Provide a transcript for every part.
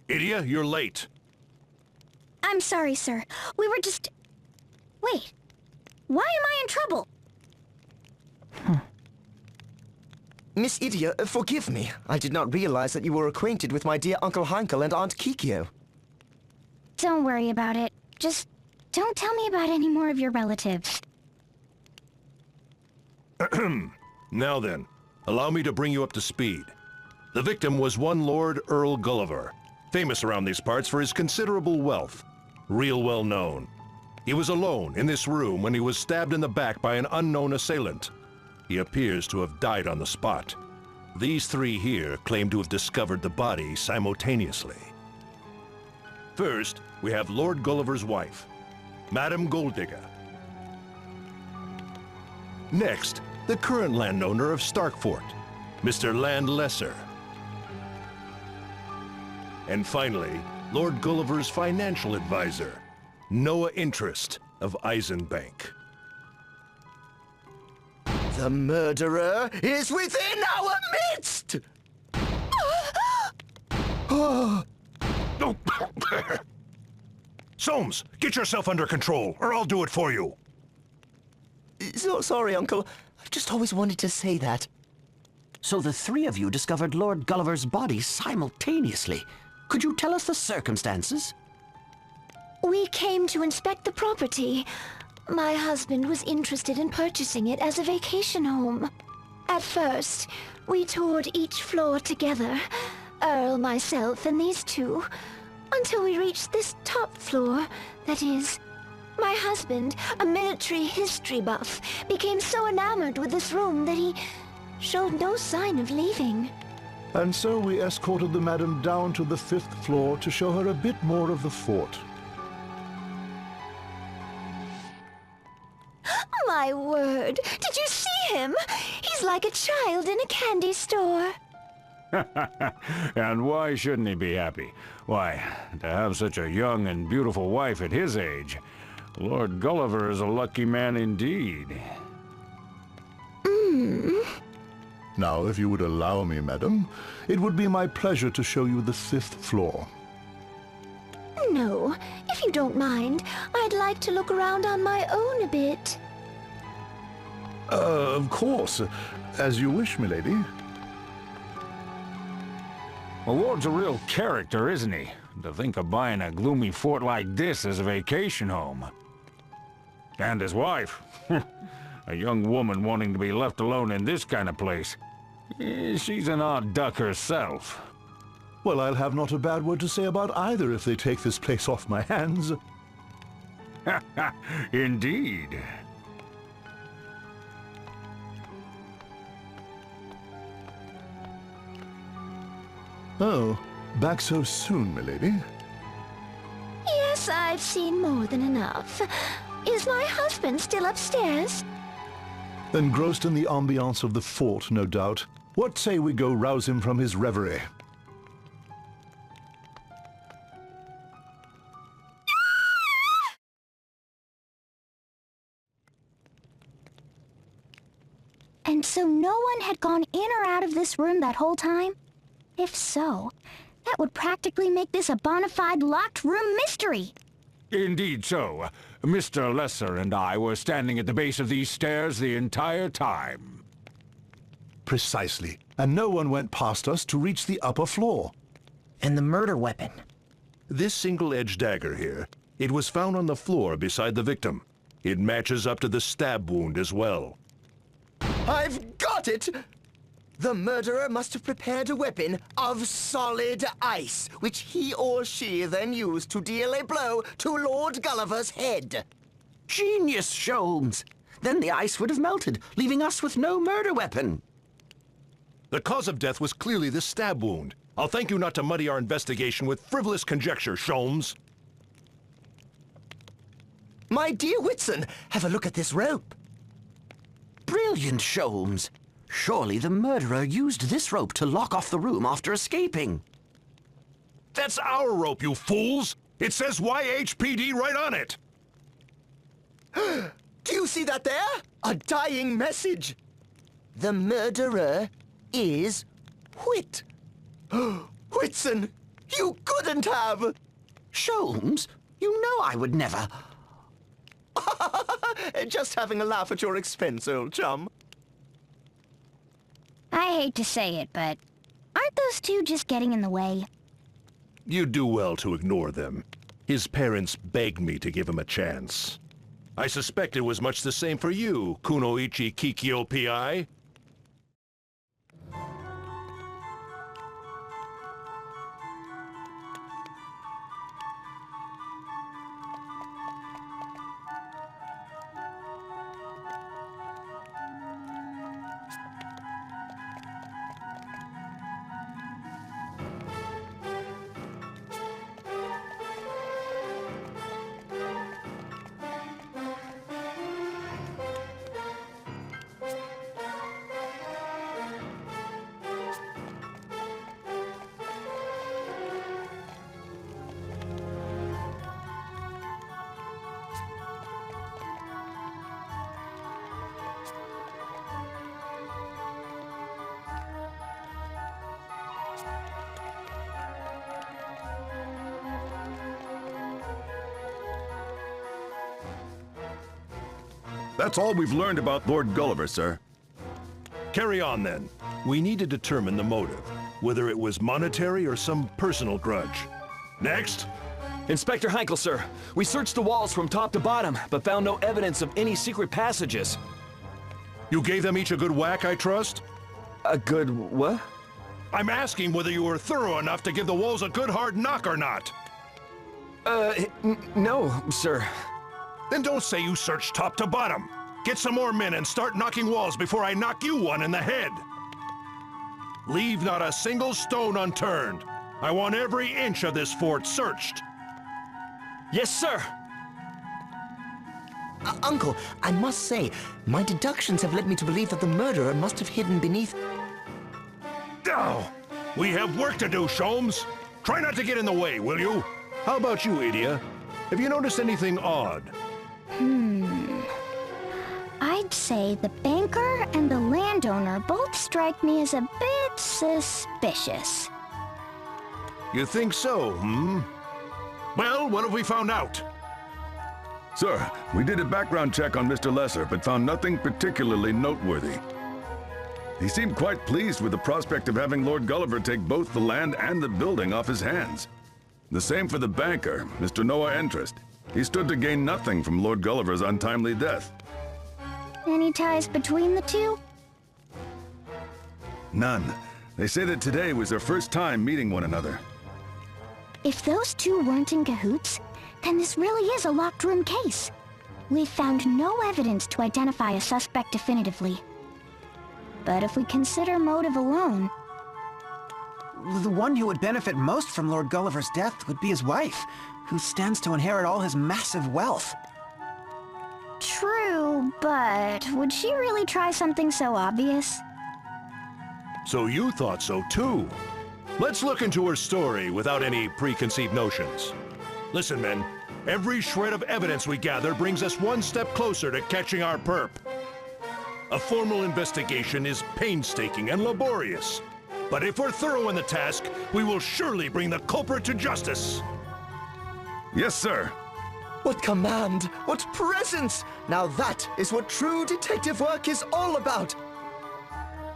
Idia, you're late. I'm sorry, sir. We were just... Wait. Why am I in trouble? Miss Idia, forgive me. I did not realize that you were acquainted with my dear Uncle Heinkel and Aunt Kikyo. Don't worry about it. Just don't tell me about any more of your relatives. Now then, allow me to bring you up to speed. The victim was one Lord Earl Gulliver, famous around these parts for his considerable wealth. Real well known. He was alone in this room when he was stabbed in the back by an unknown assailant. He appears to have died on the spot. These three here claim to have discovered the body simultaneously. First, we have Lord Gulliver's wife, Madame Golddigger. Next, the current landowner of Starkfort, Mr. Land Lesser. And finally, Lord Gulliver's financial advisor, Noah Interest of Eisenbank. The murderer is within our midst! Soames, get yourself under control, or I'll do it for you. So sorry, Uncle. I've just always wanted to say that. So the three of you discovered Lord Gulliver's body simultaneously. Could you tell us the circumstances? We came to inspect the property. My husband was interested in purchasing it as a vacation home. At first, we toured each floor together. Earl, myself, and these two. Until we reached this top floor, that is. My husband, a military history buff, became so enamored with this room that he showed no sign of leaving. And so we escorted the madam down to the 5th floor to show her a bit more of the fort. My word! Did you see him? He's like a child in a candy store. And why shouldn't he be happy? Why, to have such a young and beautiful wife at his age, Lord Gulliver is a lucky man indeed. Now, if you would allow me, madam, it would be my pleasure to show you the 5th floor. No, if you don't mind, I'd like to look around on my own a bit. Of course. As you wish, milady. The Lord's a real character, isn't he? To think of buying a gloomy fort like this as a vacation home. And his wife. A young woman wanting to be left alone in this kind of place. She's an odd duck herself. Well, I'll have not a bad word to say about either if they take this place off my hands. Indeed. Oh, back so soon, milady? Yes, I've seen more than enough. Is my husband still upstairs? Engrossed in the ambiance of the fort, no doubt. What say we go rouse him from his reverie? And so no one had gone in or out of this room that whole time? If so, that would practically make this a bona fide locked room mystery. Indeed so. Mr. Lesser and I were standing at the base of these stairs the entire time. Precisely. And no one went past us to reach the upper floor. And the murder weapon. This single-edged dagger here, it was found on the floor beside the victim. It matches up to the stab wound as well. I've got it! The murderer must have prepared a weapon of solid ice, which he or she then used to deal a blow to Lord Gulliver's head. Genius, Sholmes! Then the ice would have melted, leaving us with no murder weapon. The cause of death was clearly the stab wound. I'll thank you not to muddy our investigation with frivolous conjecture, Sholmes. My dear Whitson, have a look at this rope. Brilliant, Sholmes. Surely the murderer used this rope to lock off the room after escaping. That's our rope, you fools! It says YHPD right on it! Do you see that there? A dying message. The murderer is Whitson. You couldn't have! Sholmes, you know I would never. Just having a laugh at your expense, old chum. I hate to say it, but aren't those two just getting in the way? You do well to ignore them. His parents begged me to give him a chance. I suspect it was much the same for you, Kunoichi Kikyo Pi. That's all we've learned about Lord Gulliver, sir. Carry on, then. We need to determine the motive, whether it was monetary or some personal grudge. Next! Inspector Heinkel, sir. We searched the walls from top to bottom, but found no evidence of any secret passages. You gave them each a good whack, I trust? A good what? I'm asking whether you were thorough enough to give the walls a good hard knock or not. No, sir. Then don't say you searched top to bottom. Get some more men and start knocking walls before I knock you one in the head. Leave not a single stone unturned. I want every inch of this fort searched. Yes, sir. Uncle, I must say, my deductions have led me to believe that the murderer must have hidden beneath... Oh, we have work to do, Sholmes. Try not to get in the way, will you? How about you, Idia? Have you noticed anything odd? I'd say the banker and the landowner both strike me as a bit suspicious. You think so, hmm? Well, what have we found out? Sir, we did a background check on Mr. Lesser, but found nothing particularly noteworthy. He seemed quite pleased with the prospect of having Lord Gulliver take both the land and the building off his hands. The same for the banker, Mr. Noah Entrust. He stood to gain nothing from Lord Gulliver's untimely death. Any ties between the two? None. They say that today was their first time meeting one another. If those two weren't in cahoots, then this really is a locked room case. We've found no evidence to identify a suspect definitively. But if we consider motive alone... The one who would benefit most from Lord Gulliver's death would be his wife, who stands to inherit all his massive wealth. True, but would she really try something so obvious? So you thought so too. Let's look into her story without any preconceived notions. Listen, men, every shred of evidence we gather brings us one step closer to catching our perp. A formal investigation is painstaking and laborious. But if we're thorough in the task, we will surely bring the culprit to justice. Yes, sir. What command! What presence! Now that is what true detective work is all about!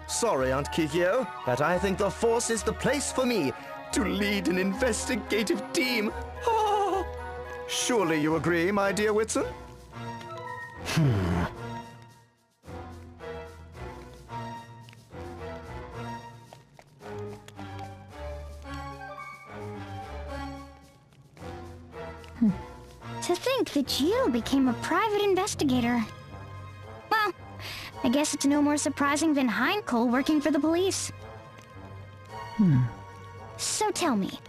Sorry, Aunt Kikyo, but I think the Force is the place for me to lead an investigative team. Oh, surely you agree, my dear Whitson? To think that you became a private investigator. Well, I guess it's no more surprising than Heinkel working for the police. So tell me,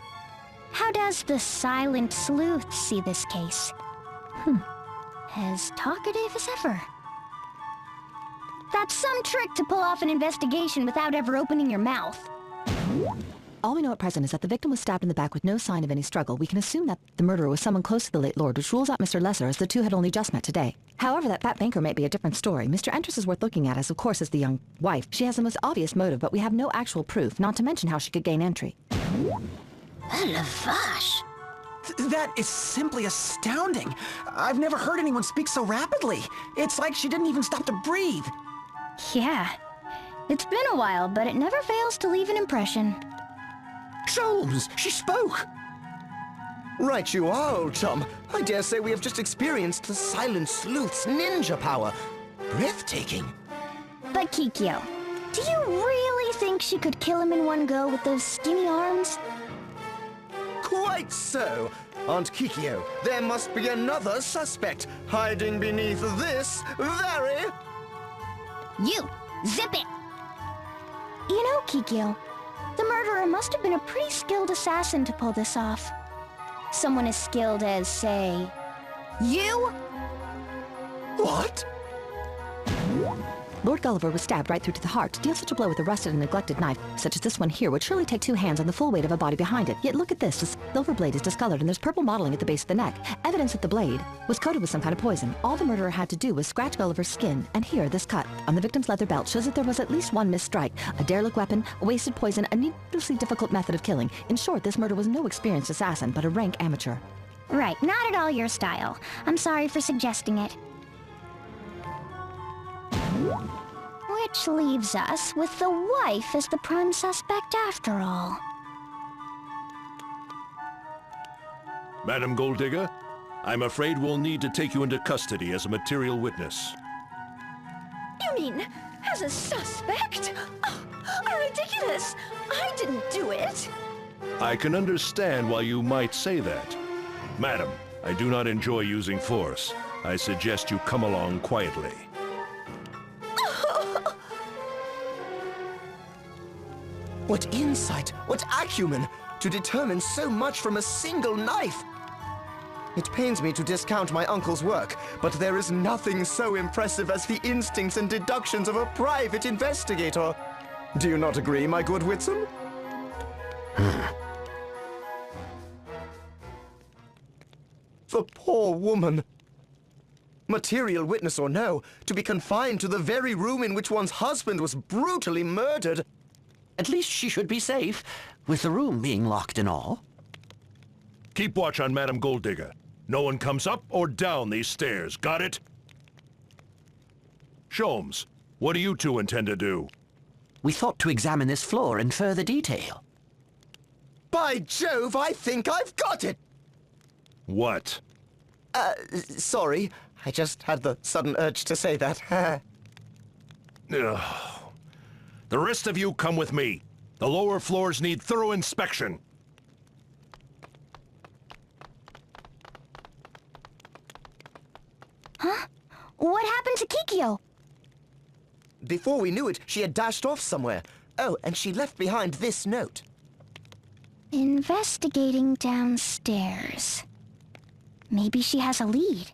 how does the Silent Sleuth see this case? As talkative as ever. That's some trick to pull off an investigation without ever opening your mouth. All we know at present is that the victim was stabbed in the back with no sign of any struggle. We can assume that the murderer was someone close to the late lord, which rules out Mr. Lesser, as the two had only just met today. However, that fat banker might be a different story. Mr. Entrus is worth looking at, as of course is the young wife. She has the most obvious motive, but we have no actual proof, not to mention how she could gain entry. La vache. That is simply astounding. I've never heard anyone speak so rapidly. It's like she didn't even stop to breathe. Yeah. It's been a while, but it never fails to leave an impression. Sholmes, she spoke! Right you are, old chum. I dare say we have just experienced the Silent Sleuth's ninja power. Breathtaking. But Kikyo, do you really think she could kill him in one go with those skinny arms? Quite so. Aunt Kikyo, there must be another suspect hiding beneath this very... You! Zip it! You know, Kikyo, the murderer must have been a pretty skilled assassin to pull this off. Someone as skilled as, say, you? What? Lord Gulliver was stabbed right through to the heart. To deal such a blow with a rusted and neglected knife, such as this one here, would surely take 2 hands and the full weight of a body behind it. Yet look at this. The silver blade is discolored and there's purple mottling at the base of the neck. Evidence that the blade was coated with some kind of poison. All the murderer had to do was scratch Gulliver's skin, and here, this cut on the victim's leather belt shows that there was at least one missed strike, a derelict weapon, a wasted poison, a needlessly difficult method of killing. In short, this murder was no experienced assassin, but a rank amateur. Right, not at all your style. I'm sorry for suggesting it. Which leaves us with the wife as the prime suspect after all. Madam Golddigger, I'm afraid we'll need to take you into custody as a material witness. You mean, as a suspect? Oh, ridiculous! I didn't do it! I can understand why you might say that. Madam, I do not enjoy using force. I suggest you come along quietly. What insight, what acumen, to determine so much from a single knife! It pains me to discount my uncle's work, but there is nothing so impressive as the instincts and deductions of a private investigator. Do you not agree, my good Whitson? The poor woman. Material witness or no, to be confined to the very room in which one's husband was brutally murdered. At least she should be safe, with the room being locked and all. Keep watch on Madam Golddigger. No one comes up or down these stairs, got it? Sholmes, what do you two intend to do? We thought to examine this floor in further detail. By Jove, I think I've got it! What? Sorry. I just had the sudden urge to say that. Ugh. The rest of you come with me. The lower floors need thorough inspection. Huh? What happened to Kikyo? Before we knew it, she had dashed off somewhere. Oh, and she left behind this note. Investigating downstairs. Maybe she has a lead.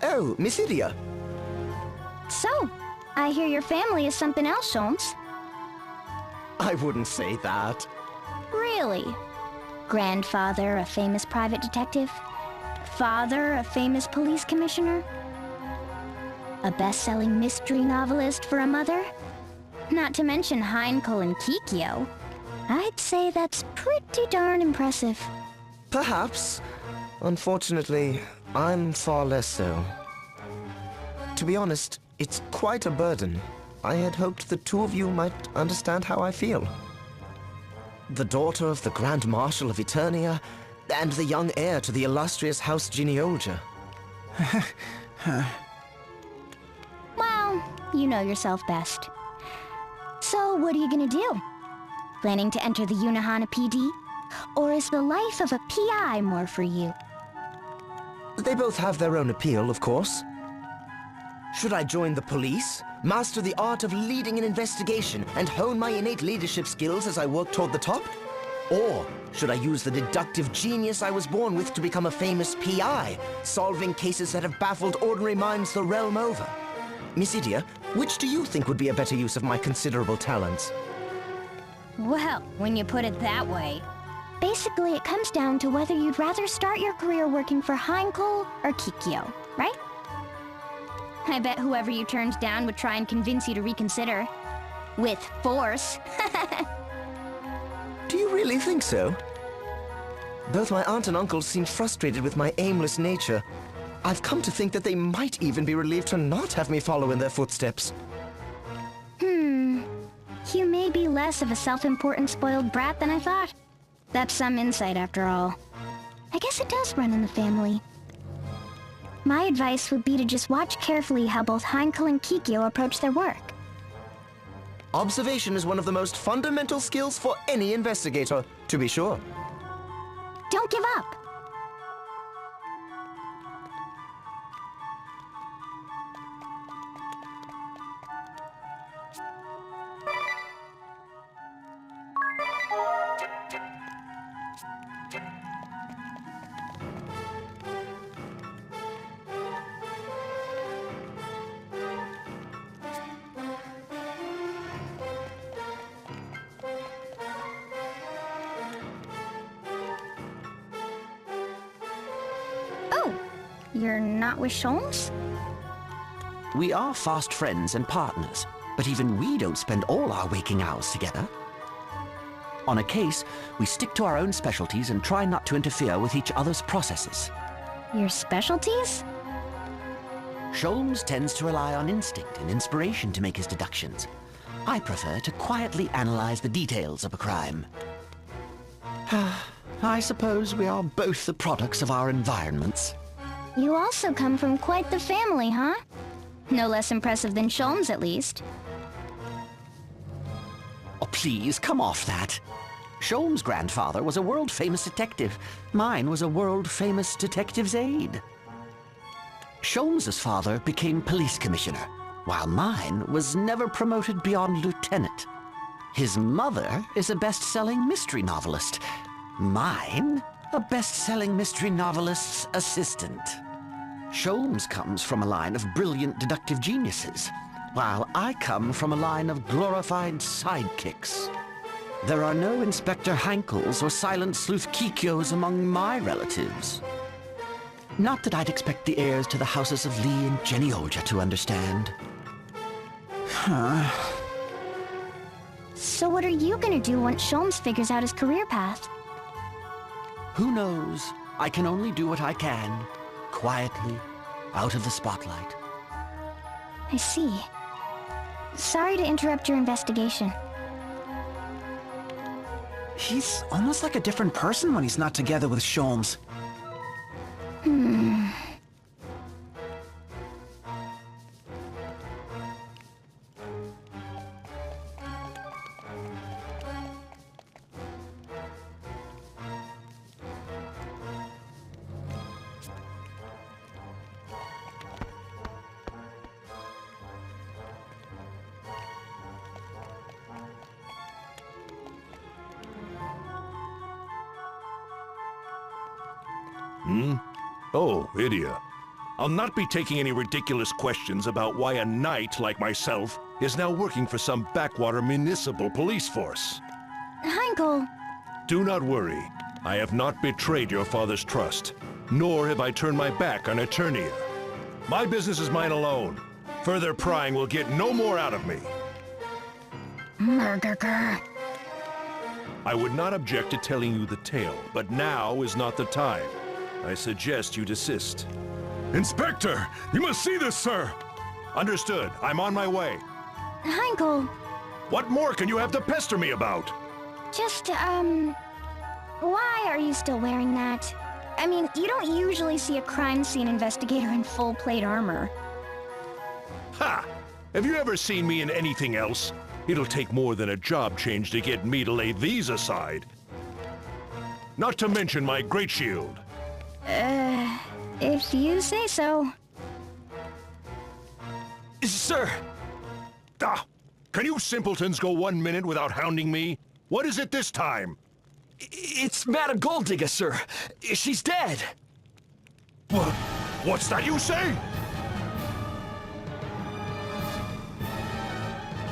Oh, Miss Idia. So, I hear your family is something else, Sholmes. I wouldn't say that. Really? Grandfather, a famous private detective? Father, a famous police commissioner? A best-selling mystery novelist for a mother? Not to mention Heinkel and Kikyo. I'd say that's pretty darn impressive. Perhaps. Unfortunately, I'm far less so. To be honest, it's quite a burden. I had hoped the two of you might understand how I feel. The daughter of the Grand Marshal of Eternia, and the young heir to the illustrious House Genealogia. Well, you know yourself best. So, what are you gonna do? Planning to enter the Unihana PD? Or is the life of a PI more for you? They both have their own appeal, of course. Should I join the police, master the art of leading an investigation, and hone my innate leadership skills as I work toward the top? Or should I use the deductive genius I was born with to become a famous PI, solving cases that have baffled ordinary minds the realm over? Miss Idia, which do you think would be a better use of my considerable talents? Well, when you put it that way... Basically, it comes down to whether you'd rather start your career working for Heinkel or Kikyo, right? I bet whoever you turned down would try and convince you to reconsider. With force. Do you really think so? Both my aunt and uncle seem frustrated with my aimless nature. I've come to think that they might even be relieved to not have me follow in their footsteps. You may be less of a self-important spoiled brat than I thought. That's some insight after all. I guess it does run in the family. My advice would be to just watch carefully how both Heinkel and Kikyo approach their work. Observation is one of the most fundamental skills for any investigator, to be sure. Don't give up! You're not with Sholmes? We are fast friends and partners, but even we don't spend all our waking hours together. On a case, we stick to our own specialties and try not to interfere with each other's processes. Your specialties? Sholmes tends to rely on instinct and inspiration to make his deductions. I prefer to quietly analyze the details of a crime. I suppose we are both the products of our environments. You also come from quite the family, huh? No less impressive than Sholmes, at least. Oh, please, come off that. Sholmes' grandfather was a world-famous detective. Mine was a world-famous detective's aide. Sholmes' father became police commissioner, while mine was never promoted beyond lieutenant. His mother is a best-selling mystery novelist. Mine, a best-selling mystery novelist's assistant. Sholmes comes from a line of brilliant deductive geniuses, while I come from a line of glorified sidekicks. There are no Inspector Heinkels or Silent Sleuth Kikyos among my relatives. Not that I'd expect the heirs to the houses of Lee and Jenny Olja to understand. So what are you gonna do once Sholmes figures out his career path? Who knows? I can only do what I can. Quietly, out of the spotlight. I see. Sorry to interrupt your investigation. He's almost like a different person when he's not together with Sholmes. Oh, Idia. I'll not be taking any ridiculous questions about why a knight like myself is now working for some backwater municipal police force. Heinkel! Do not worry. I have not betrayed your father's trust, nor have I turned my back on Eternia. My business is mine alone. Further prying will get no more out of me. Murderger. I would not object to telling you the tale, but now is not the time. I suggest you desist. Inspector! You must see this, sir! Understood. I'm on my way. Heinkel! What more can you have to pester me about? Just, why are you still wearing that? I mean, you don't usually see a crime scene investigator in full plate armor. Ha! Have you ever seen me in anything else? It'll take more than a job change to get me to lay these aside. Not to mention my great shield. If you say so. Sir! Ah! Can you simpletons go 1 minute without hounding me? What is it this time? It's Madame Golddigger, sir. She's dead. What? What's that you say?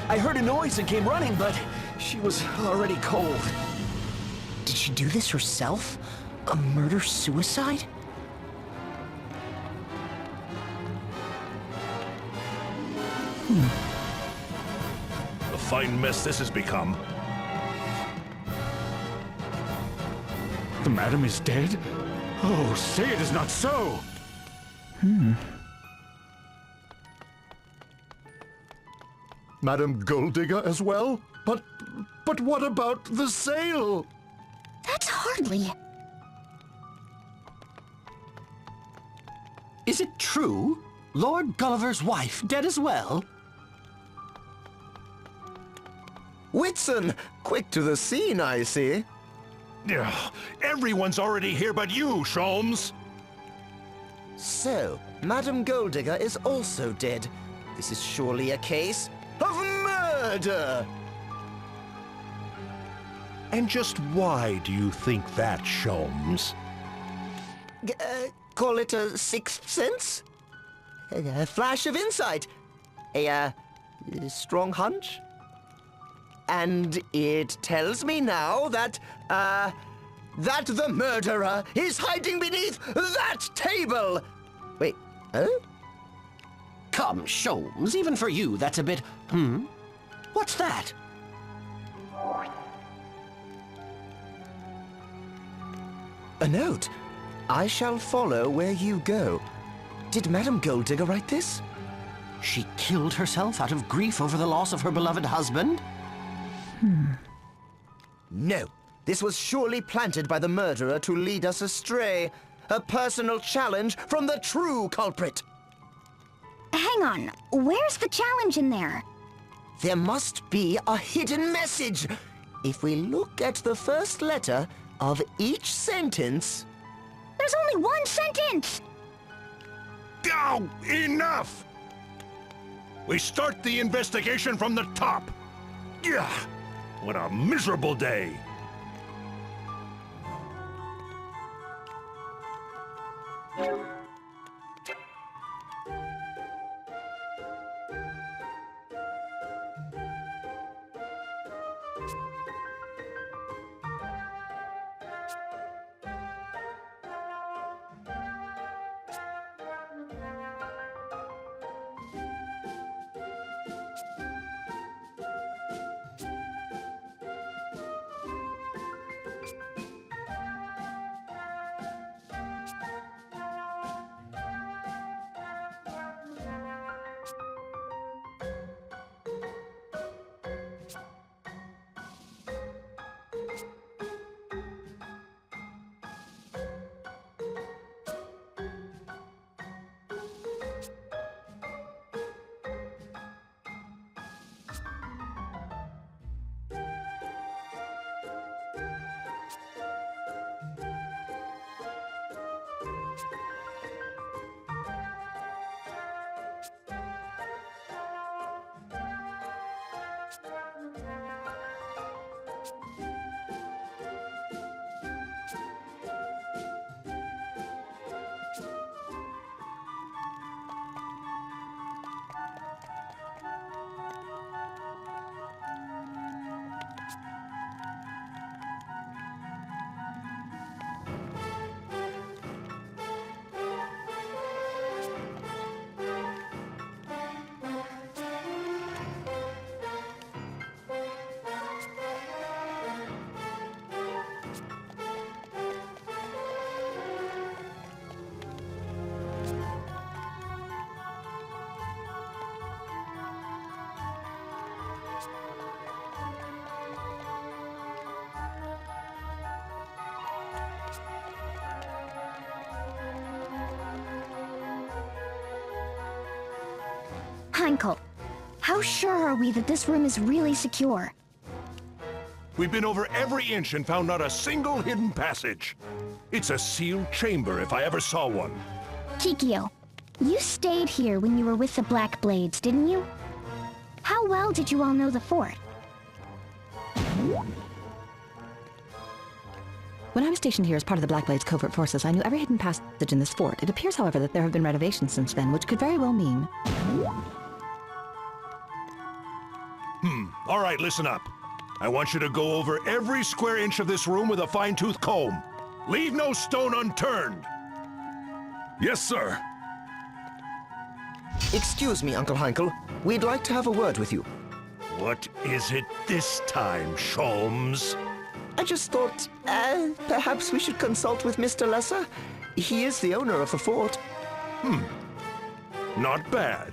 I heard a noise and came running, but she was already cold. Did she do this herself? A murder-suicide? A fine mess this has become. The madam is dead? Oh, say it is not so! Madame Golddigger as well? But what about the sale? That's hardly... Is it true? Lord Gulliver's wife dead as well? Whitson, quick to the scene, I see. Ugh, everyone's already here but you, Sholmes. So, Madame Golddigger is also dead. This is surely a case of murder! And just why do you think that, Sholmes? Call it a sixth sense? A flash of insight? A strong hunch? And it tells me now that the murderer is hiding beneath that table! Wait, huh? Come, Sholmes, even for you, that's a bit... What's that? A note. I shall follow where you go. Did Madame Golddigger write this? She killed herself out of grief over the loss of her beloved husband? No. This was surely planted by the murderer to lead us astray. A personal challenge from the true culprit. Hang on, where's the challenge in there? There must be a hidden message. If we look at the first letter of each sentence... There's only one sentence! Oh, enough! We start the investigation from the top. Yeah, what a miserable day. Heinkel, how sure are we that this room is really secure? We've been over every inch and found not a single hidden passage. It's a sealed chamber if I ever saw one. Kikyo, you stayed here when you were with the Black Blades, didn't you? How well did you all know the fort? When I was stationed here as part of the Blackblade's covert forces, I knew every hidden passage in this fort. It appears, however, that there have been renovations since then, which could very well mean... All right, listen up. I want you to go over every square inch of this room with a fine-tooth comb. Leave no stone unturned. Yes, sir. Excuse me, Uncle Heinkel. We'd like to have a word with you. What is it this time, Sholmes? I just thought, perhaps we should consult with Mr. Lesser. He is the owner of the fort. Not bad.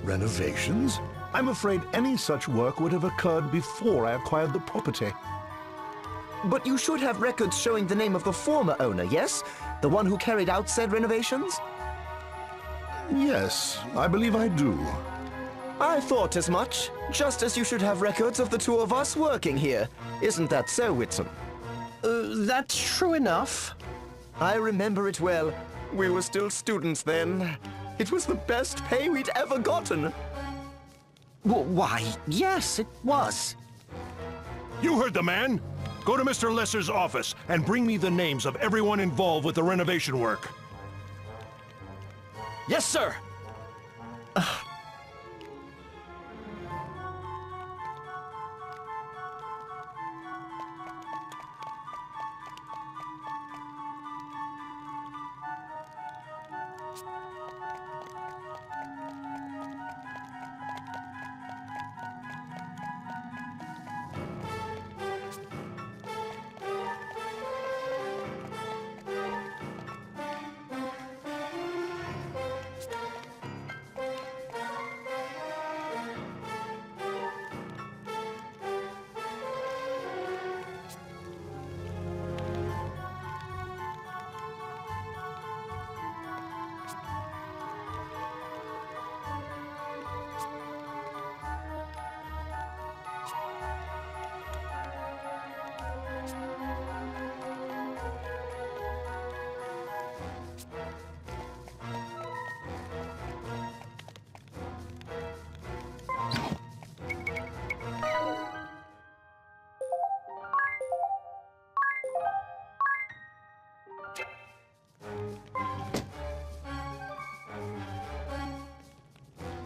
Renovations? I'm afraid any such work would have occurred before I acquired the property. But you should have records showing the name of the former owner, yes? The one who carried out said renovations? Yes, I believe I do. I thought as much. Just as you should have records of the two of us working here. Isn't that so, Whitson? That's true enough. I remember it well. We were still students then. It was the best pay we'd ever gotten. Why, yes, it was. You heard the man. Go to Mr. Lesser's office and bring me the names of everyone involved with the renovation work. Yes, sir!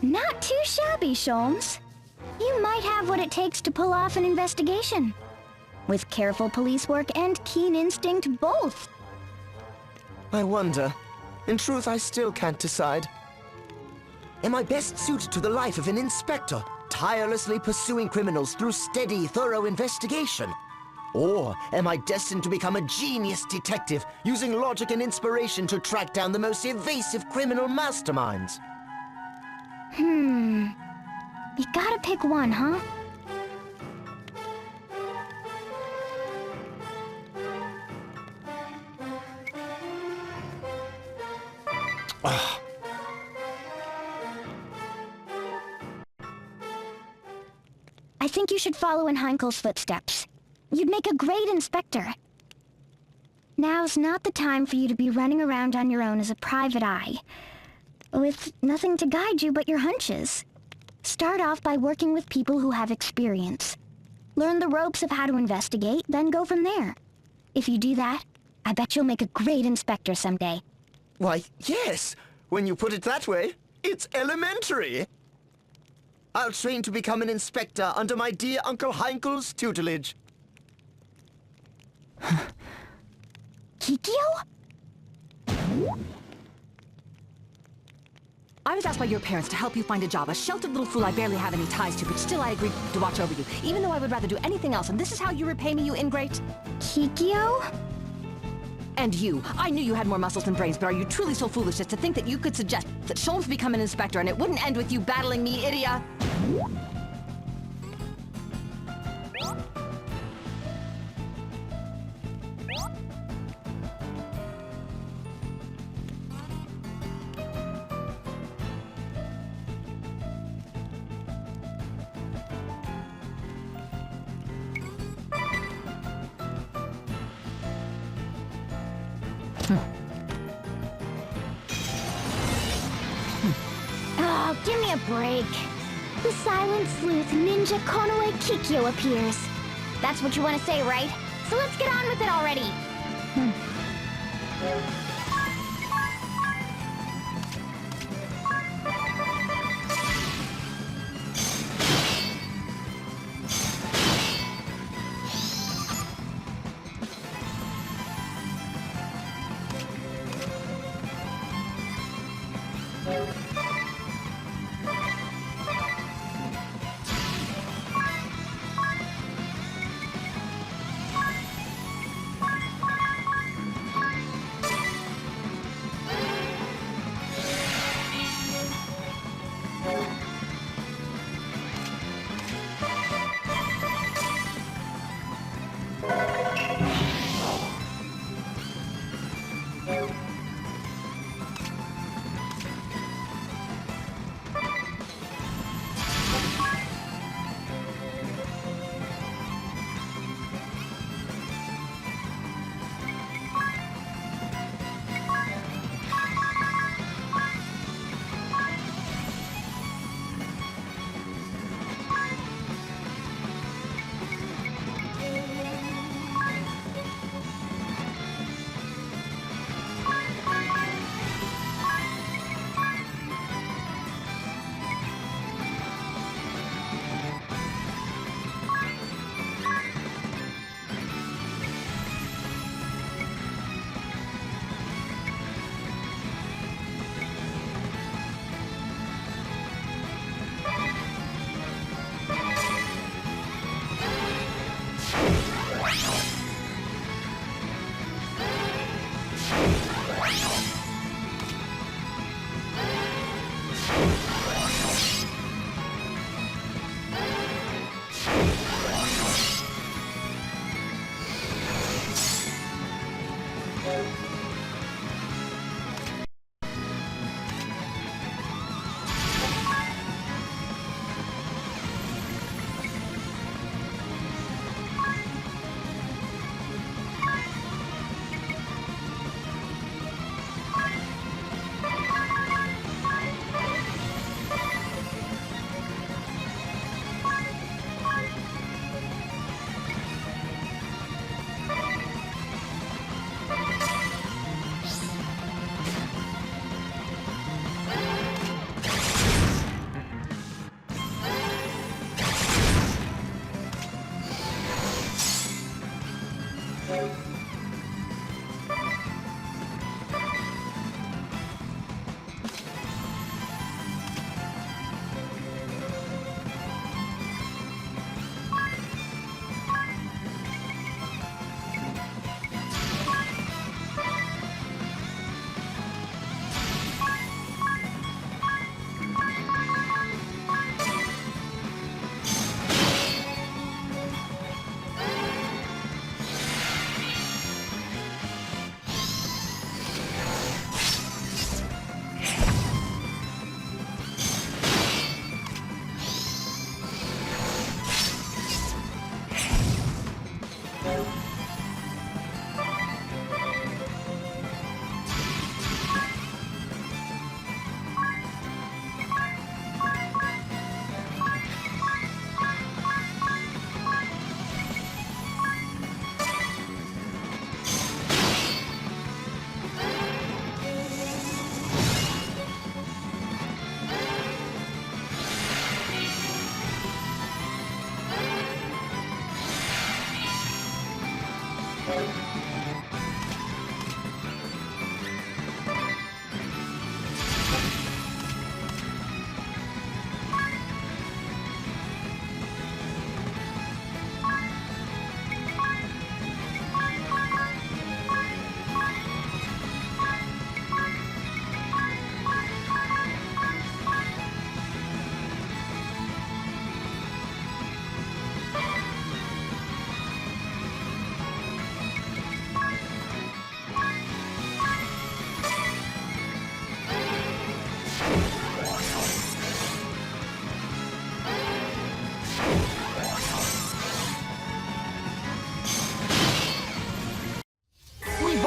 Not too shabby, Sholmes. You might have what it takes to pull off an investigation. With careful police work and keen instinct, both. I wonder. In truth, I still can't decide. Am I best suited to the life of an inspector, tirelessly pursuing criminals through steady, thorough investigation? Or am I destined to become a genius detective, using logic and inspiration to track down the most evasive criminal masterminds? You gotta pick one, huh? I think you should follow in Heinkel's footsteps. You'd make a great inspector. Now's not the time for you to be running around on your own as a private eye, with nothing to guide you but your hunches. Start off by working with people who have experience. Learn the ropes of how to investigate, then go from there. If you do that, I bet you'll make a great inspector someday. Why, yes. When you put it that way, it's elementary. I'll train to become an inspector under my dear Uncle Heinkel's tutelage. Kikyo? I was asked by your parents to help you find a job. A sheltered little fool I barely have any ties to, but still I agreed to watch over you, even though I would rather do anything else. And this is how you repay me, you ingrate? Kikyo? And you. I knew you had more muscles than brains, but are you truly so foolish as to think that you could suggest that Sholmes become an inspector and it wouldn't end with you battling me, idiot? Give me a break. The silent sleuth ninja Konoe Kikyo appears. That's what you want to say, right? So let's get on with it already.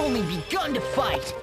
only begun to fight!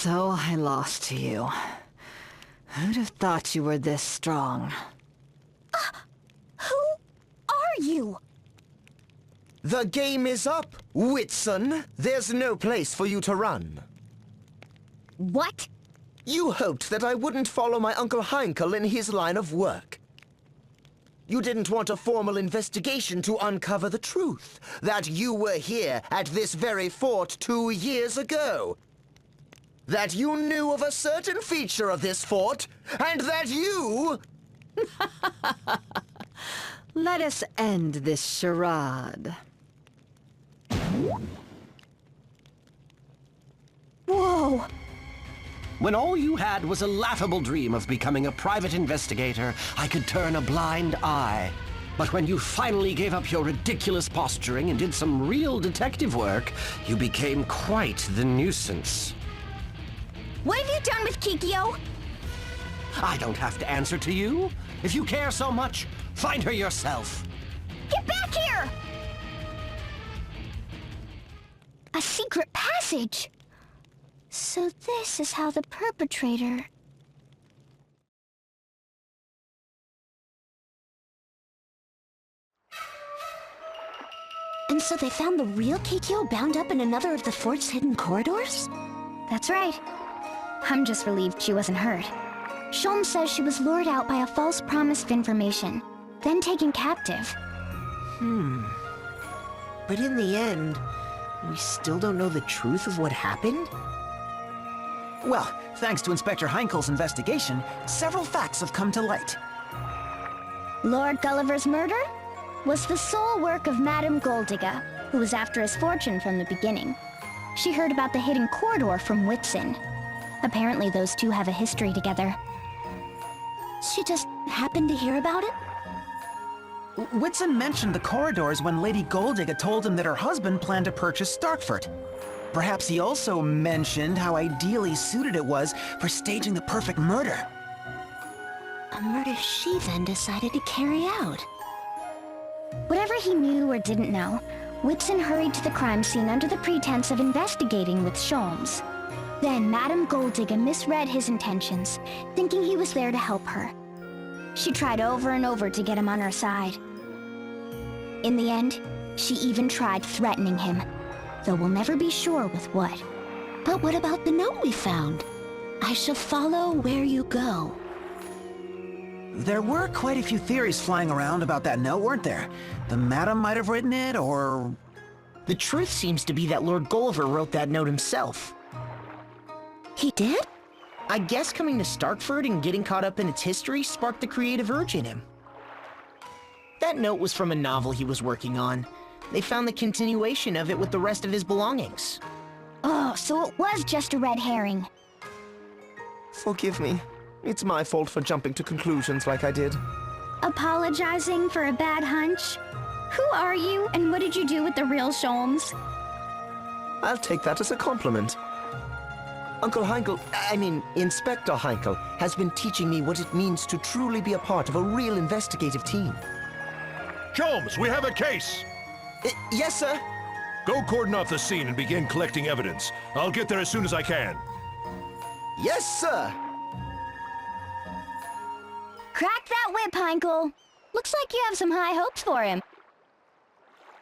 So I lost to you. Who'd have thought you were this strong? Who are you? The game is up, Whitson. There's no place for you to run. What? You hoped that I wouldn't follow my Uncle Heinkel in his line of work. You didn't want a formal investigation to uncover the truth, that you were here at this very fort 2 years ago. That you knew of a certain feature of this fort, and that you... Let us end this charade. Whoa! When all you had was a laughable dream of becoming a private investigator, I could turn a blind eye. But when you finally gave up your ridiculous posturing and did some real detective work, you became quite the nuisance. What have you done with Kikyo? I don't have to answer to you. If you care so much, find her yourself. Get back here! A secret passage! So this is how the perpetrator... And so they found the real Kikyo bound up in another of the fort's hidden corridors? That's right. I'm just relieved she wasn't hurt. Sholmes says she was lured out by a false promise of information, then taken captive. But in the end, we still don't know the truth of what happened? Well, thanks to Inspector Heinkel's investigation, several facts have come to light. Lord Gulliver's murder was the sole work of Madame Goldigga, who was after his fortune from the beginning. She heard about the hidden corridor from Whitsun. Apparently those two have a history together. She just happened to hear about it? Whitsun mentioned the corridors when Lady Goldigga told him that her husband planned to purchase Starkford. Perhaps he also mentioned how ideally suited it was for staging the perfect murder. A murder she then decided to carry out. Whatever he knew or didn't know, Whitsun hurried to the crime scene under the pretense of investigating with Sholmes. Then Madame Goldigga misread his intentions, thinking he was there to help her. She tried over and over to get him on her side. In the end, she even tried threatening him, though we'll never be sure with what. But what about the note we found? I shall follow where you go. There were quite a few theories flying around about that note, weren't there? The Madam might have written it, or... The truth seems to be that Lord Gulliver wrote that note himself. He did? I guess coming to Starkford and getting caught up in its history sparked the creative urge in him. That note was from a novel he was working on. They found the continuation of it with the rest of his belongings. Oh, so it was just a red herring. Forgive me. It's my fault for jumping to conclusions like I did. Apologizing for a bad hunch? Who are you, and what did you do with the real Sholmes? I'll take that as a compliment. Inspector Heinkel has been teaching me what it means to truly be a part of a real investigative team. Sholmes, we have a case! Yes, sir. Go cordon off the scene and begin collecting evidence. I'll get there as soon as I can. Yes, sir. Crack that whip, Heinkel. Looks like you have some high hopes for him.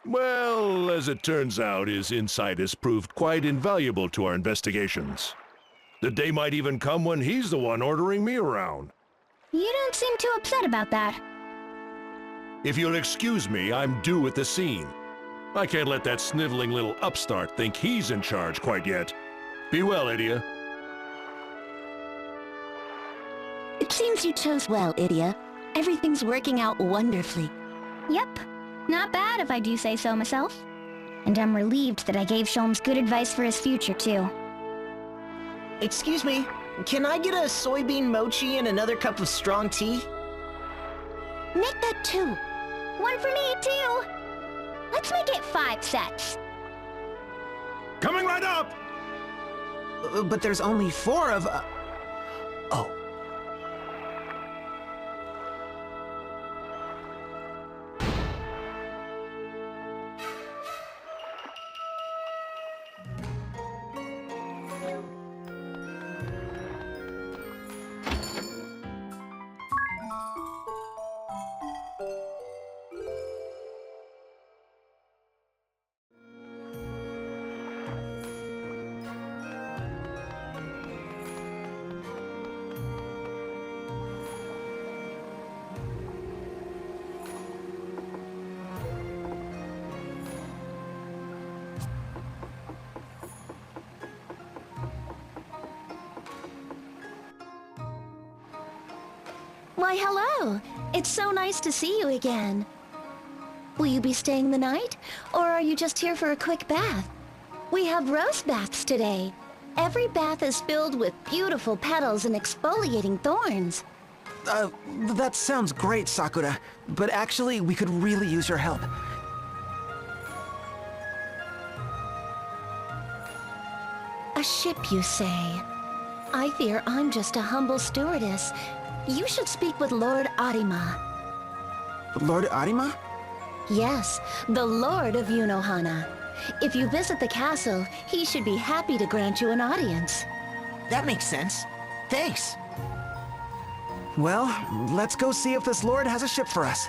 Well, as it turns out, his insight has proved quite invaluable to our investigations. The day might even come when he's the one ordering me around. You don't seem too upset about that. If you'll excuse me, I'm due at the scene. I can't let that sniveling little upstart think he's in charge quite yet. Be well, Idia. It seems you chose well, Idia. Everything's working out wonderfully. Yep. Not bad if I do say so myself. And I'm relieved that I gave Sholmes good advice for his future, too. Excuse me, can I get a soybean mochi and another cup of strong tea? Make that 2. One for me, too. Let's make it 5 sets. Coming right up! But there's only 4 of... Oh. Why, hello. It's so nice to see you again. Will you be staying the night, or are you just here for a quick bath? We have rose baths today. Every bath is filled with beautiful petals and exfoliating thorns. That sounds great, Sakura. But actually, we could really use your help. A ship, you say? I fear I'm just a humble stewardess. You should speak with Lord Arima. Lord Arima? Yes, the Lord of Yunohana. If you visit the castle, he should be happy to grant you an audience. That makes sense. Thanks. Well, let's go see if this lord has a ship for us.